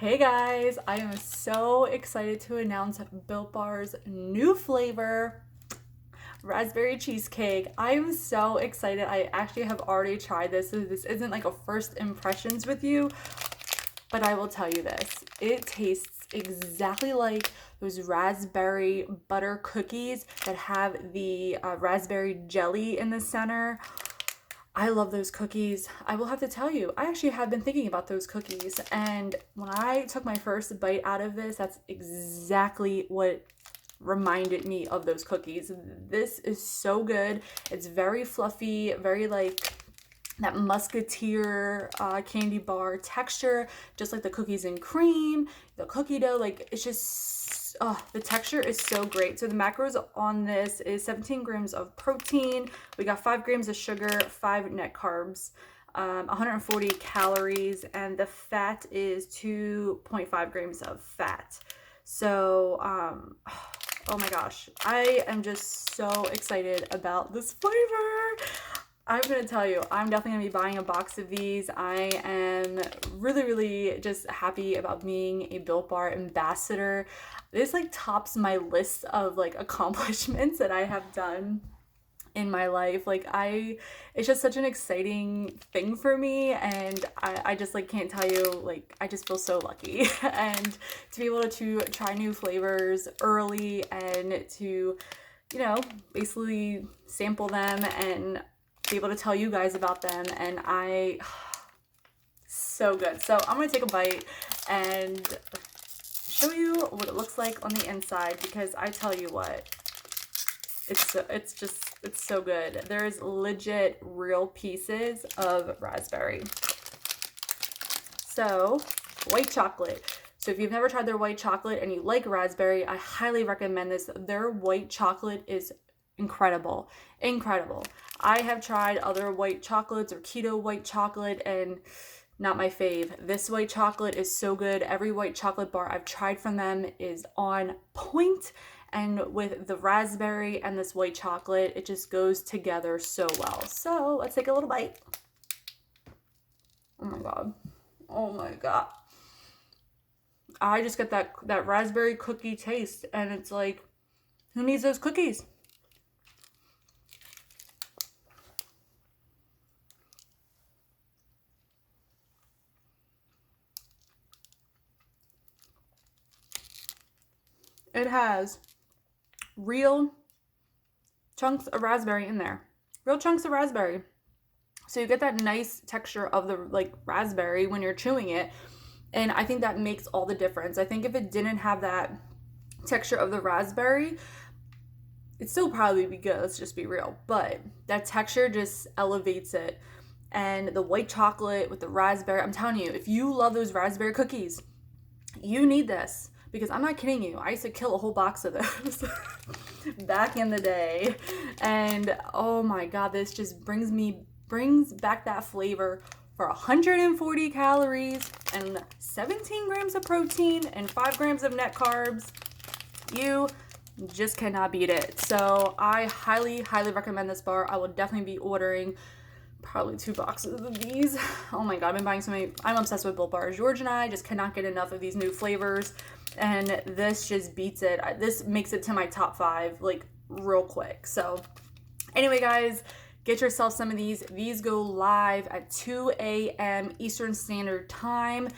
Hey guys, I am so excited to announce Built Bar's new flavor, raspberry cheesecake. I am so excited. I actually have already tried this, so this isn't like a first impressions with you, but I will tell you this. It tastes exactly like those raspberry butter cookies that have the raspberry jelly in the center. I love those cookies. I will have to tell you, I actually have been thinking about those cookies. And when I took my first bite out of this, that's exactly what reminded me of those cookies. This is so good. It's very fluffy, very like that musketeer candy bar texture, just like the cookies and cream, the cookie dough. Like it's just, oh, the texture is so great. So the macros on this is 17 grams of protein. We got 5 grams of sugar, 5 net carbs, 140 calories, and the fat is 2.5 grams of fat. So, oh my gosh, I am just so excited about this flavor. I'm gonna tell you, I'm definitely gonna be buying a box of these. I am really just happy about being a Built Bar ambassador. This like tops my list of like accomplishments that I have done in my life. It's just such an exciting thing for me, and I just like can't tell you, like I just feel so lucky and to be able to try new flavors early and to, basically sample them and be able to tell you guys about them. And so good. So I'm gonna take a bite and show you what it looks like on the inside, because I tell you what, it's so good. There's legit real pieces of raspberry. So white chocolate. So if you've never tried their white chocolate and you like raspberry, I highly recommend this. Their white chocolate is incredible. I have tried other white chocolates or keto white chocolate, and not my fave. This white chocolate is so good. Every white chocolate bar I've tried from them is on point, and with the raspberry and this white chocolate, it just goes together so well. So let's take a little bite. Oh my god. Oh my god. I just get that raspberry cookie taste, and it's like, who needs those cookies? It has real chunks of raspberry in there. Real chunks of raspberry. So you get that nice texture of the like raspberry when you're chewing it. And I think that makes all the difference. I think if it didn't have that texture of the raspberry, it'd still probably be good, let's just be real. But that texture just elevates it. And the white chocolate with the raspberry, I'm telling you, if you love those raspberry cookies, you need this. Because I'm not kidding you, I used to kill a whole box of those back in the day. And oh my god, this just brings back that flavor for 140 calories and 17 grams of protein and 5 grams of net carbs. You just cannot beat it. So I highly recommend this bar. I will definitely be ordering probably 2 boxes of these. Oh my god, I've been buying so many. I'm obsessed with Built Bars. George and I just cannot get enough of these new flavors, and this just beats it. This makes it to my top 5 like real quick. So anyway guys, get yourself some of these. These go live at 2 a.m. Eastern Standard Time,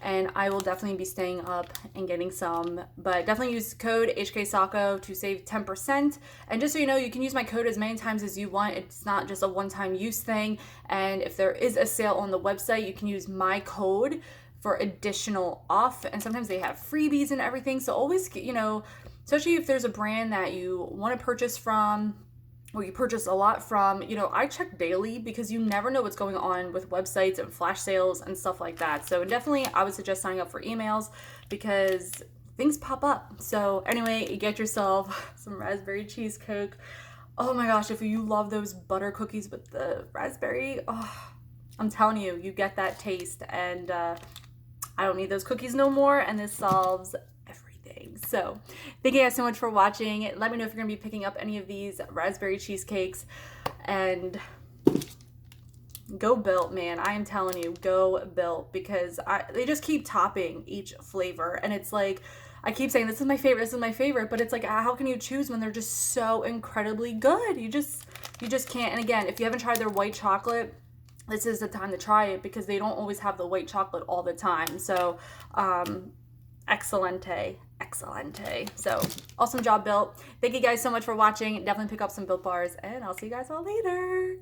and I will definitely be staying up and getting some. But definitely use code HKSOCKO to save 10%. And just so you know, you can use my code as many times as you want. It's not just a one-time use thing. And if there is a sale on the website, you can use my code for additional off. And sometimes they have freebies and everything. So always, especially if there's a brand that you want to purchase from, or you purchase a lot from, I check daily, because you never know what's going on with websites and flash sales and stuff like that. So definitely I would suggest signing up for emails, because things pop up. So anyway, get yourself some raspberry cheesecake. Oh my gosh, if you love those butter cookies with the raspberry, I'm telling you, you get that taste. And I don't need those cookies no more, and this solves everything. So thank you guys so much for watching. Let me know if you're gonna be picking up any of these raspberry cheesecakes, and Go Built, man. I am telling you, go Built, because they just keep topping each flavor. And it's like, I keep saying, this is my favorite, this is my favorite, but it's like, how can you choose when they're just so incredibly good? You just can't. And again, if you haven't tried their white chocolate, this is the time to try it, because they don't always have the white chocolate all the time. So, excelente. So, awesome job, Built. Thank you guys so much for watching. Definitely pick up some Built bars, and I'll see you guys all later.